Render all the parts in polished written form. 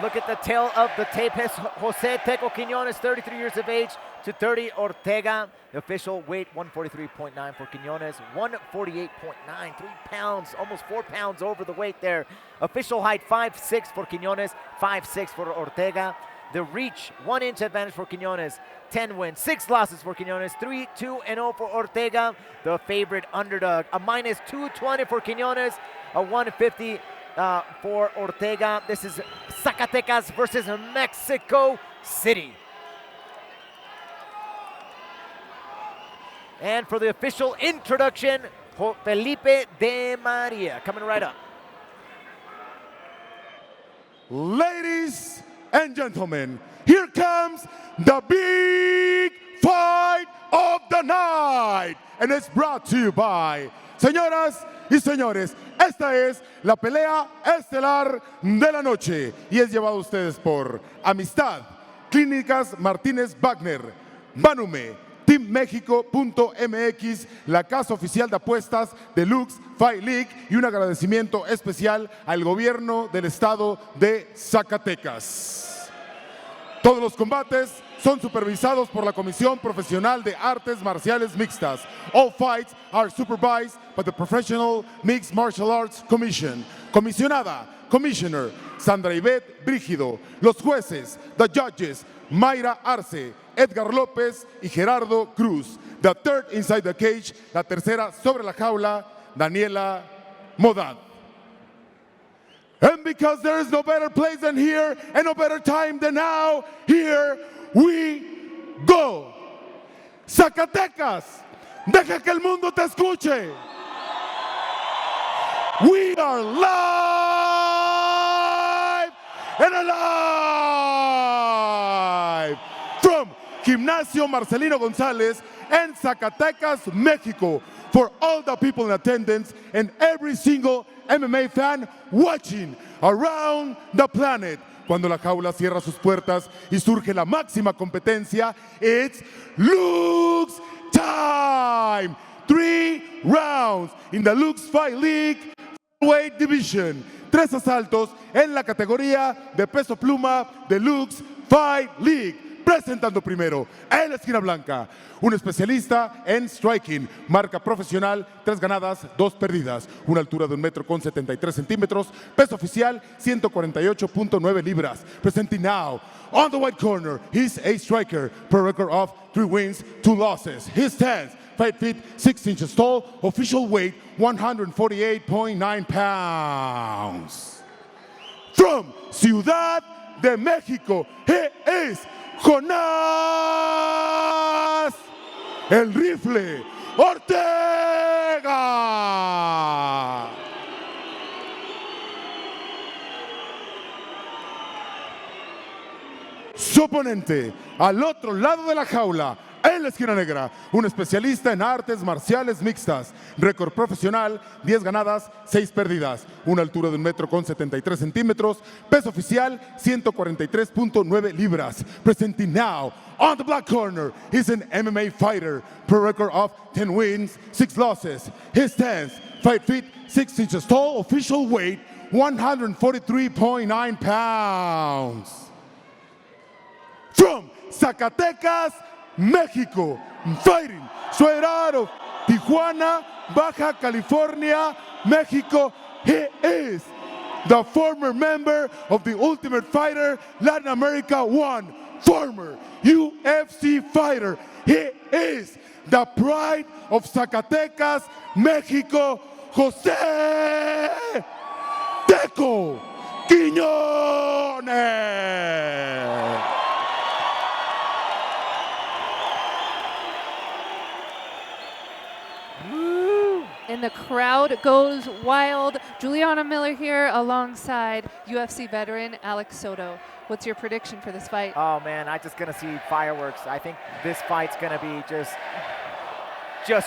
Look at the tail of the tape. José Teco Quiñonez, 33 years of age, to 30 Ortega. The official weight, 143.9 for Quiñonez, 148.9, 3 pounds, almost 4 pounds over the weight there. Official height, 5'6" for Quiñonez, 5'6" for Ortega. The reach, 1 inch advantage for Quiñonez, 10 wins, 6 losses for Quiñonez, 3-2-0 for Ortega. The favorite underdog, a minus 220 for Quiñonez, a 150 for Ortega. This is Zacatecas versus Mexico City. And for the official introduction, Felipe de Maria coming right up. Ladies and gentlemen, here comes the big fight of the night. And it's brought to you by, señoras y señores, esta es la pelea estelar de la noche y es llevado a ustedes por Amistad, Clínicas Martínez Wagner, Banume, TeamMexico.mx, la casa oficial de apuestas de LUX Fight League y un agradecimiento especial al gobierno del estado de Zacatecas. Todos los combates son supervisados por la Comisión Profesional de Artes Marciales Mixtas. All fights are supervised by the Professional Mixed Martial Arts Commission. Comisionada, Commissioner, Sandra Ivette Brígido. Los jueces, the judges, Mayra Arce, Edgar López y Gerardo Cruz. The third inside the cage, la tercera sobre la jaula, Daniela Modad. And because there is no better place than here and no better time than now, here we go. Zacatecas, deja que el mundo te escuche. We are live and alive from Gimnasio Marcelino González and Zacatecas, México. For all the people in attendance and every single MMA fan watching around the planet. Cuando la jaula cierra sus puertas y surge la máxima competencia, it's LUX time! 3 rounds in the LUX Fight League weight division. 3 asaltos en la categoría de peso pluma de LUX Fight League. Presentando primero, en la esquina blanca, un especialista en striking, marca profesional, 3 ganadas, 2 perdidas, una altura de 1,73 m, peso oficial 148.9 libras. Presenting now, on the white corner, he's a striker, per record of 3 wins, 2 losses. His stance, 5 feet 6 inches tall, official weight 148.9 pounds. From Ciudad de México, he is Jonas, el rifle, Ortega. Su oponente, al otro lado de la jaula, en la esquina negra, un especialista en artes marciales mixtas, récord profesional, 10 ganadas, 6 perdidas, una altura de 1,73 m, peso oficial 143.9 libras. Presenting now, on the black corner, he's an MMA fighter, per record of 10 wins, 6 losses. His stance, 5 feet 6 inches tall, official weight 143.9 pounds. From Zacatecas, México, fighting straight out of Tijuana, Baja California, Mexico. He is the former member of the Ultimate Fighter Latin America 1, former UFC fighter. He is the pride of Zacatecas, Mexico, José Teco Quiñonez. And the crowd goes wild. Juliana Miller here alongside UFC veteran Alex Soto. What's your prediction for this fight? Oh man, I'm just gonna see fireworks. I think this fight's gonna be just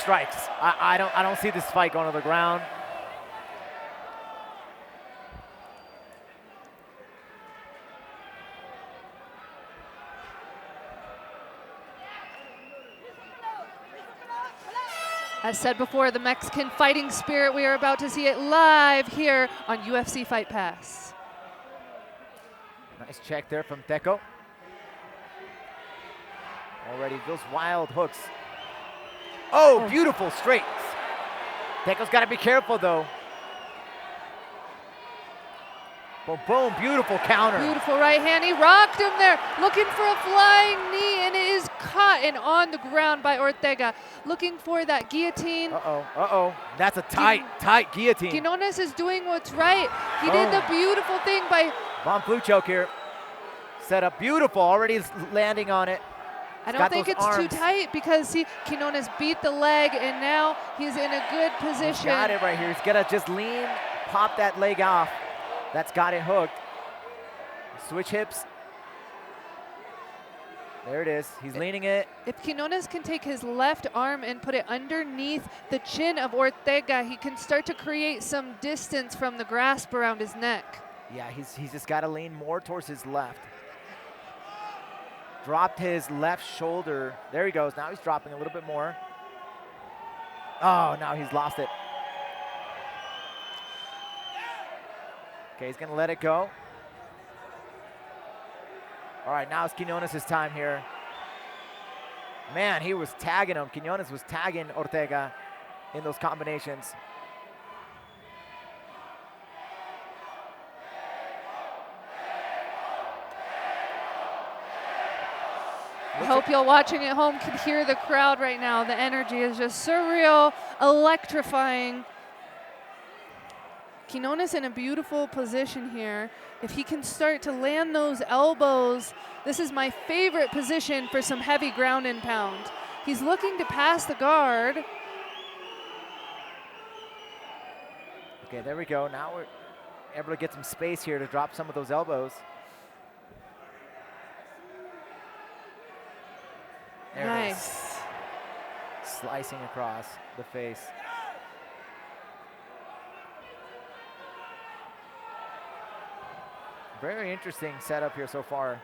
strikes. I don't see this fight going to the ground. As said before, the Mexican fighting spirit, we are about to see it live here on UFC Fight Pass. Nice check there from Teco. Already those wild hooks. Oh, beautiful straights. Teco's got to be careful though. Boom, boom, beautiful counter. Beautiful right hand. He rocked him there, looking for a flying knee, and it is caught and on the ground by Ortega. Looking for that guillotine. Uh-oh. That's a tight guillotine. Quiñonez is doing what's right. He did the beautiful thing by... Von Flue choke here. Set up beautiful, already landing on it. I don't think it's too tight because Quiñonez beat the leg, and now he's in a good position. He's got it right here. He's gonna just lean, pop that leg off. That's got it hooked. Switch hips. There it is. He's leaning it. If Quiñonez can take his left arm and put it underneath the chin of Ortega, he can start to create some distance from the grasp around his neck. Yeah, he's just got to lean more towards his left. Dropped his left shoulder. There he goes. Now he's dropping a little bit more. Oh, now he's lost it. Okay, he's going to let it go. All right, now it's Quiñonez's time here. Man, he was tagging him. Quiñonez was tagging Ortega in those combinations. I hope y'all watching at home can hear the crowd right now. The energy is just surreal, electrifying. Quiñonez in a beautiful position here. If he can start to land those elbows, this is my favorite position for some heavy ground and pound. He's looking to pass the guard. Okay, there we go. Now we're able to get some space here to drop some of those elbows. There it is. Slicing across the face. Very interesting setup here so far.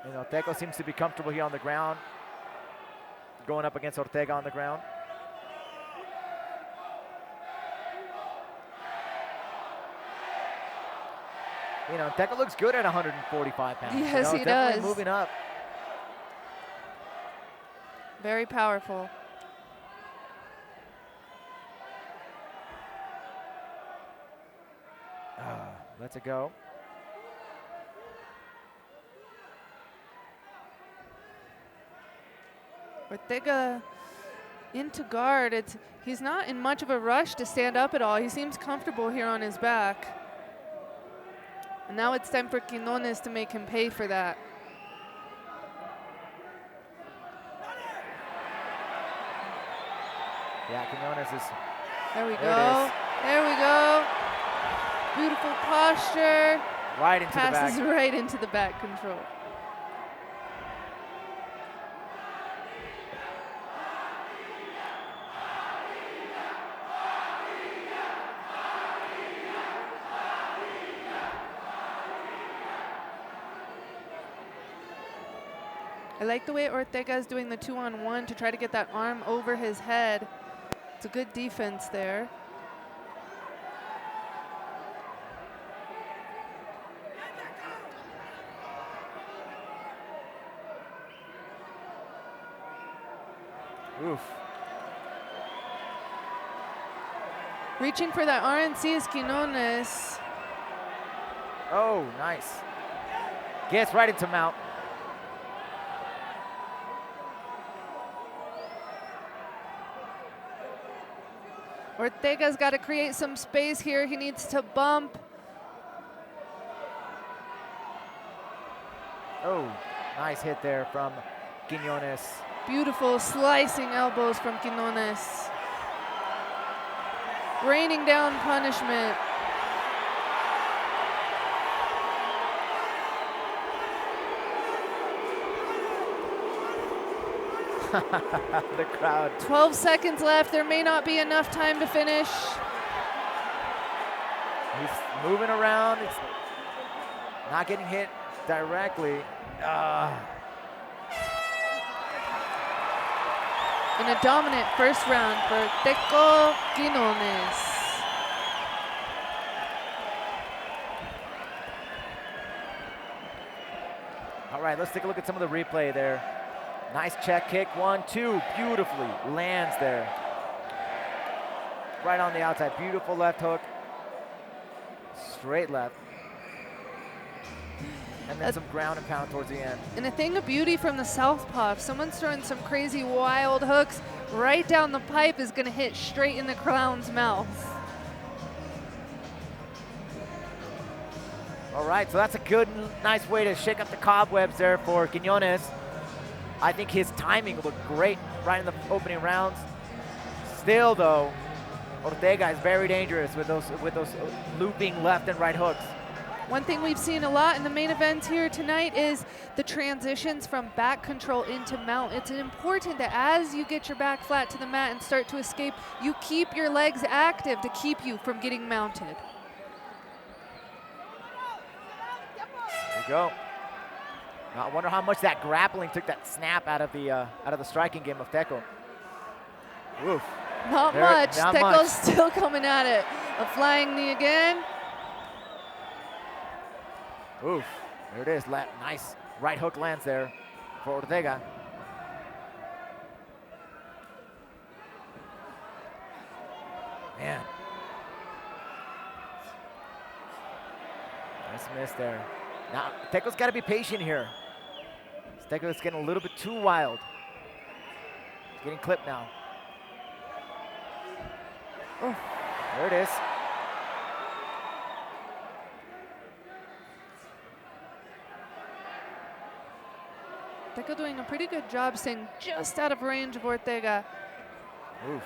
You know, Teco seems to be comfortable here on the ground, going up against Ortega on the ground. You know, Teco looks good at 145 pounds. Yes, he definitely does. Moving up. Very powerful. Lets it go. Ortega into guard. He's not in much of a rush to stand up at all. He seems comfortable here on his back. And now it's time for Quiñonez to make him pay for that. Yeah, Quiñonez is. There we go. There we go. Beautiful posture. Right into the back. Passes right into the back control. I like the way Ortega is doing the 2-on-1 to try to get that arm over his head. It's a good defense there. Oof. Reaching for that RNC is Quiñonez. Oh, nice. Gets right into mount. Ortega's got to create some space here. He needs to bump. Oh, nice hit there from Quiñonez. Beautiful slicing elbows from Quiñonez. Raining down punishment. The crowd. 12 seconds left. There may not be enough time to finish. He's moving around. It's not getting hit directly. In a dominant first round for Teco Quiñonez. right, let's take a look at some of the replay there. Nice check kick, 1-2, beautifully lands there. Right on the outside, beautiful left hook. Straight left. And then some ground and pound towards the end. And a thing of beauty from the southpaw, if someone's throwing some crazy wild hooks right down the pipe, is gonna hit straight in the clown's mouth. All right, so that's a good, nice way to shake up the cobwebs there for Quiñonez. I think his timing looked great right in the opening rounds. Still though, Ortega is very dangerous with those looping left and right hooks. One thing we've seen a lot in the main events here tonight is the transitions from back control into mount. It's important that as you get your back flat to the mat and start to escape, you keep your legs active to keep you from getting mounted. There you go. Now, I wonder how much that grappling took that snap out of the striking game of Teco. Oof. Not much. Teco's still coming at it. A flying knee again. Oof. There it is. Nice right hook lands there for Ortega. Man. Nice miss there. Now, Teco's got to be patient here. Teco's getting a little bit too wild. He's getting clipped now. Oh, there it is. Teco doing a pretty good job staying just out of range of Ortega. Oof.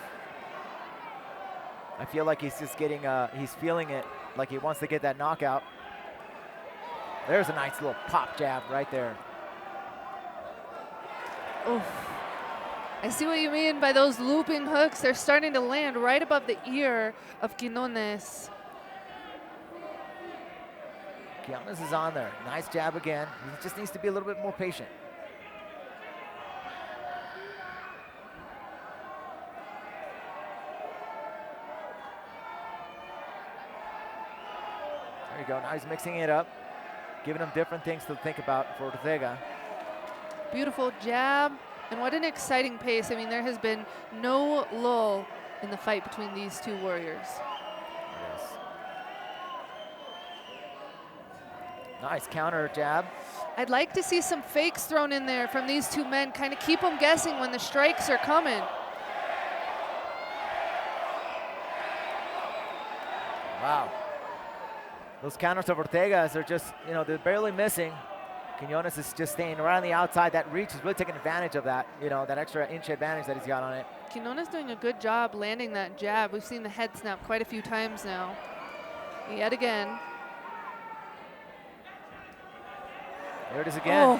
I feel like he's just getting, he's feeling it, like he wants to get that knockout. There's a nice little pop jab right there. Oof. I see what you mean by those looping hooks. They're starting to land right above the ear of Quiñonez. Quiñonez is on there. Nice jab again. He just needs to be a little bit more patient. There you go. Now he's mixing it up, giving him different things to think about for Ortega. Beautiful jab, and what an exciting pace. I mean, there has been no lull in the fight between these two warriors. Yes. Nice counter jab. I'd like to see some fakes thrown in there from these two men, kind of keep them guessing when the strikes are coming. Wow. Those counters of Ortega's are just, you know, they're barely missing. Quiñonez is just staying right on the outside. That reach is really taking advantage of that, you know, that extra inch advantage that he's got on it. Quiñonez doing a good job landing that jab. We've seen the head snap quite a few times now. Yet again. There it is again. Oh.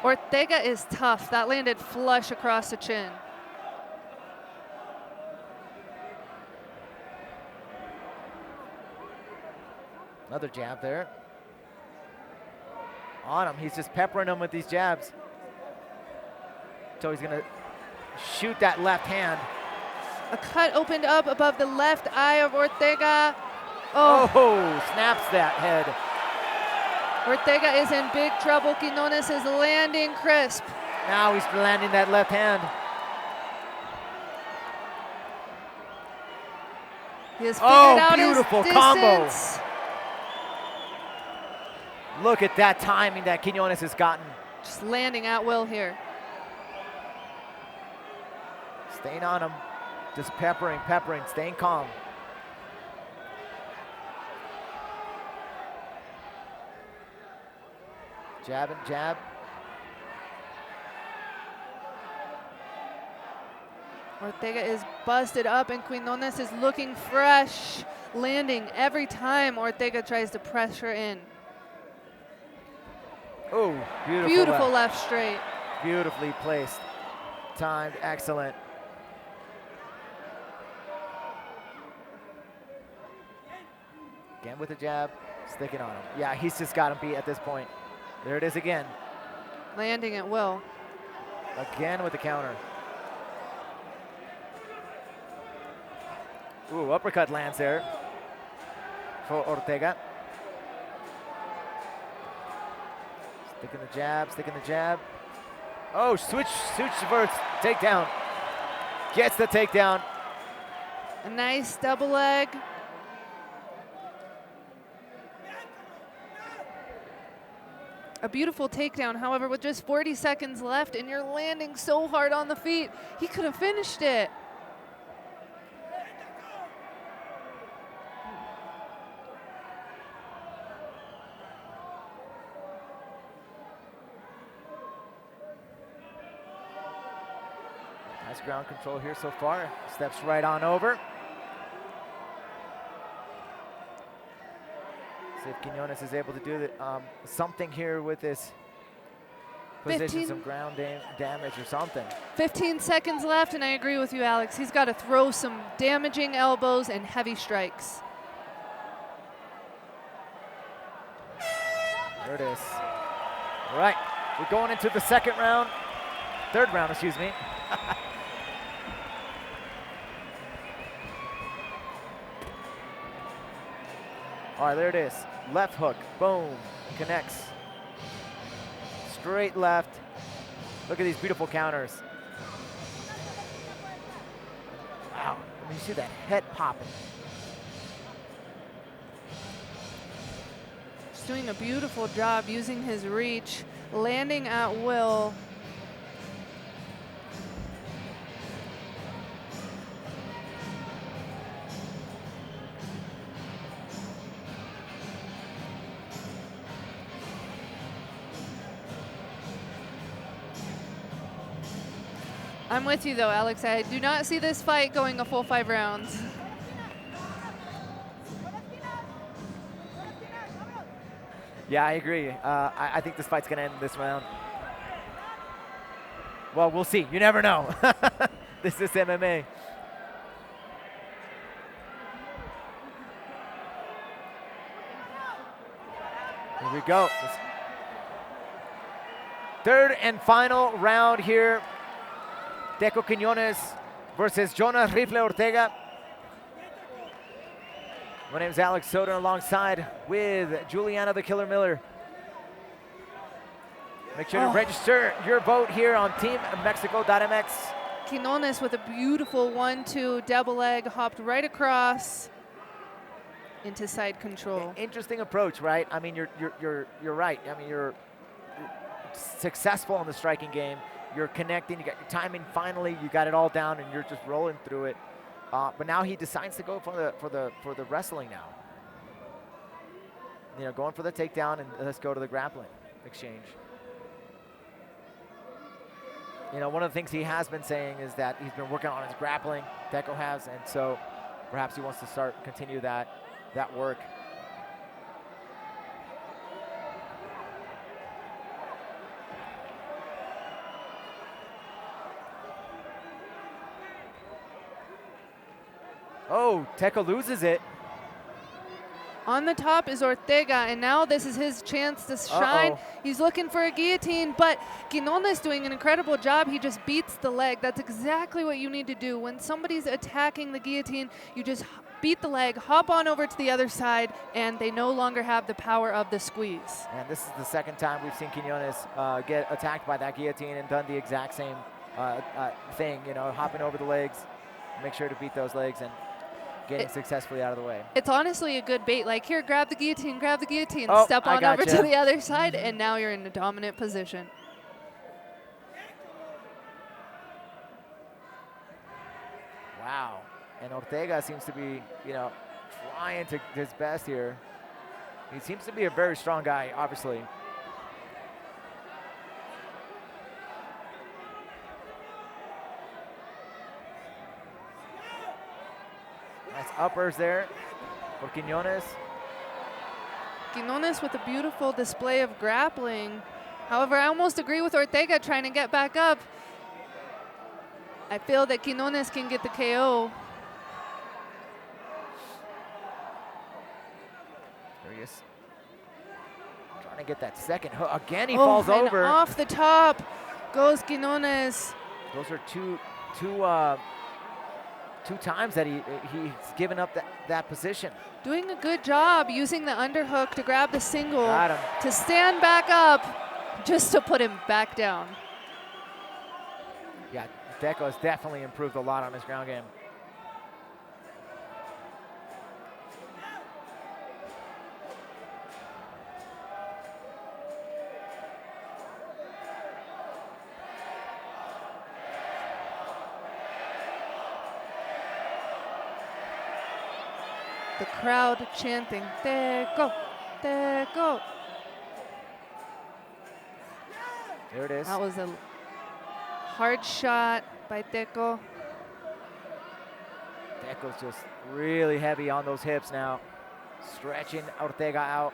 Ortega is tough. That landed flush across the chin. Another jab there. On him, he's just peppering him with these jabs. So he's gonna shoot that left hand. A cut opened up above the left eye of Ortega. Oh, snaps that head. Ortega is in big trouble. Quiñonez is landing crisp. Now he's landing that left hand. He has figured out beautiful his combo. distance. Look at that timing that Quiñonez has gotten. Just landing at will here. Staying on him. Just peppering, staying calm. Jab and jab. Ortega is busted up and Quiñonez is looking fresh, landing every time Ortega tries to pressure in. Oh, Beautiful left straight. Beautifully placed. Timed, excellent. Again with the jab, sticking on him. Yeah, he's just got him beat at this point. There it is again. Landing at will. Again with the counter. Ooh, uppercut lands there for Ortega. Sticking the jab, sticking the jab. Oh, switch reverse, takedown. Gets the takedown. A nice double leg. A beautiful takedown, however, with just 40 seconds left and you're landing so hard on the feet, he could have finished it. Nice ground control here so far. Steps right on over. See if Quiñonez is able to do something here with this position, some ground damage or something. 15 seconds left, and I agree with you, Alex. He's got to throw some damaging elbows and heavy strikes. There it is. All right, we're going into the third round, excuse me. All right, there it is. Left hook, boom, connects. Straight left. Look at these beautiful counters. Wow, I mean, you see that head popping. He's doing a beautiful job using his reach, landing at will. I'm with you though, Alex. I do not see this fight going a full 5 rounds. Yeah, I agree. I think this fight's gonna end this round. Well, we'll see. You never know. This is MMA. Here we go. Third and final round here. Teco Quiñonez versus Jonas Rifle Ortega. My name is Alex Soder alongside with Juliana the Killer Miller. Make sure to register your vote here on teammexico.mx. Quiñonez with a beautiful 1-2 double leg, hopped right across into side control. Interesting approach, right? I mean, you're right. I mean, you're successful in the striking game. You're connecting, you got your timing finally, you got it all down and you're just rolling through it. But now he decides to go for the wrestling now. You know, going for the takedown and let's go to the grappling exchange. You know, one of the things he has been saying is that he's been working on his grappling, Teco has, and so perhaps he wants to continue that work. Oh, Teco loses it. On the top is Ortega, and now this is his chance to shine. He's looking for a guillotine, but Quiñonez doing an incredible job. He just beats the leg. That's exactly what you need to do. When somebody's attacking the guillotine, you just beat the leg, hop on over to the other side, and they no longer have the power of the squeeze. And this is the second time we've seen Quiñonez get attacked by that guillotine and done the exact same thing, you know, hopping over the legs, make sure to beat those legs and getting successfully out of the way. It's honestly a good bait. Like, here, grab the guillotine, Oh, step on over to the other side, and now you're in a dominant position. Wow. And Ortega seems to be, you know, trying to his best here. He seems to be a very strong guy, obviously. Nice uppers there for Quiñonez. Quiñonez with a beautiful display of grappling. However, I almost agree with Ortega trying to get back up. I feel that Quiñonez can get the KO. There he is. Trying to get that second hook. Again, he falls over. Off the top goes Quiñonez. Those are two times that he's given up that position. Doing a good job using the underhook to grab the single. Got him. To stand back up. just to put him back down. Yeah, Teco has definitely improved a lot on his ground game. The crowd chanting, Teco, Teco. There it is. That was a hard shot by Teco. Teco's just really heavy on those hips now, stretching Ortega out.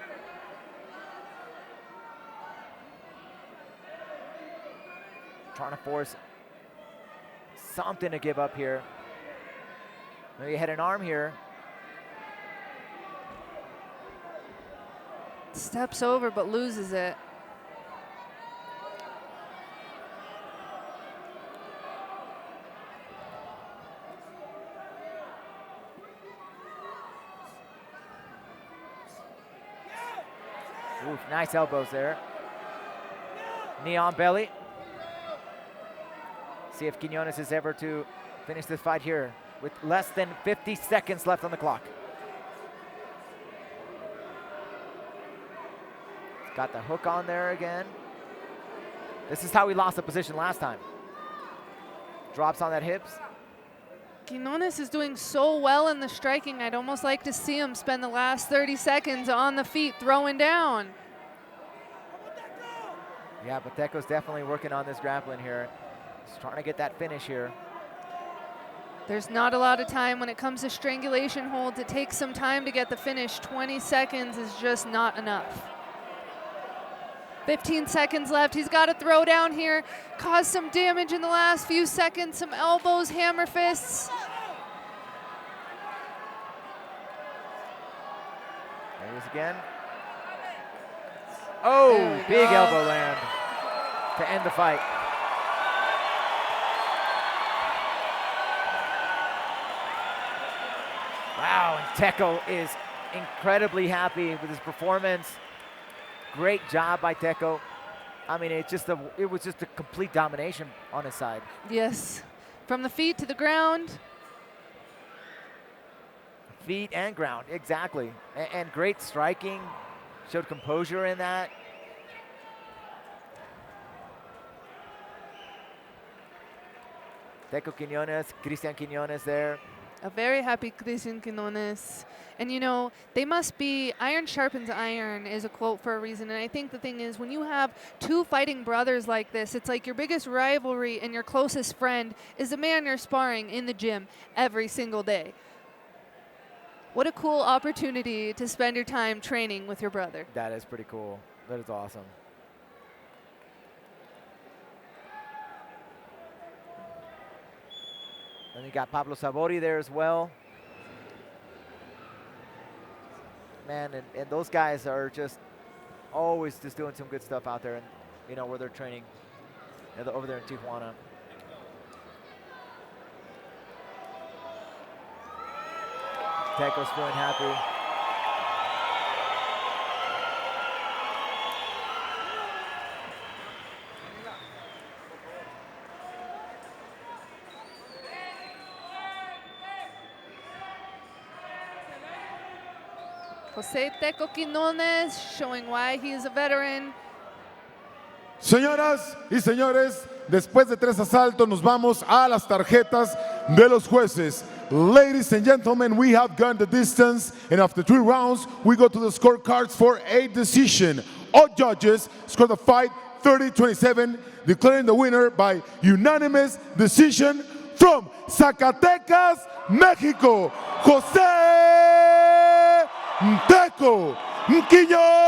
Trying to force something to give up here. Maybe hit an arm here. Steps over but loses it. Oof, nice elbows there. Knee on belly. See if Quiñonez is ever to finish this fight here with less than 50 seconds left on the clock. Got the hook on there again. This is how he lost the position last time. Drops on that hips. Quiñonez is doing so well in the striking. I'd almost like to see him spend the last 30 seconds on the feet throwing down. Yeah, but Teco's definitely working on this grappling here. He's trying to get that finish here. There's not a lot of time when it comes to strangulation holds. It takes some time to get the finish. 20 seconds is just not enough. 15 seconds left. He's got to throw down here, cause some damage in the last few seconds. Some elbows, hammer fists. There he is again. Oh, big elbow land to end the fight. Wow, and Teco is incredibly happy with his performance. Great job by Teco. I mean, it was just a complete domination on his side. Yes, from the feet to the ground. Feet and ground, exactly. And great striking. Showed composure in that. Teco Quiñonez, Cristian Quiñonez there. A very happy Cristian Quiñonez. And you know, they must be, iron sharpens iron is a quote for a reason. And I think the thing is, when you have two fighting brothers like this, it's like your biggest rivalry and your closest friend is the man you're sparring in the gym every single day. What a cool opportunity to spend your time training with your brother. That is pretty cool. That is awesome. And you got Pablo Sabori there as well. Man, and those guys are just always just doing some good stuff out there, and you know, where they're training over there in Tijuana. Teco's feeling happy. José Teco Quiñonez showing why he is a veteran. Señoras y señores, después de 3 asaltos nos vamos a las tarjetas de los jueces. Ladies and gentlemen, we have gone the distance, and after 3 rounds, we go to the scorecards for a decision. All judges scored the fight 30-27, declaring the winner by unanimous decision from Zacatecas, México, José Teco Quiñonez.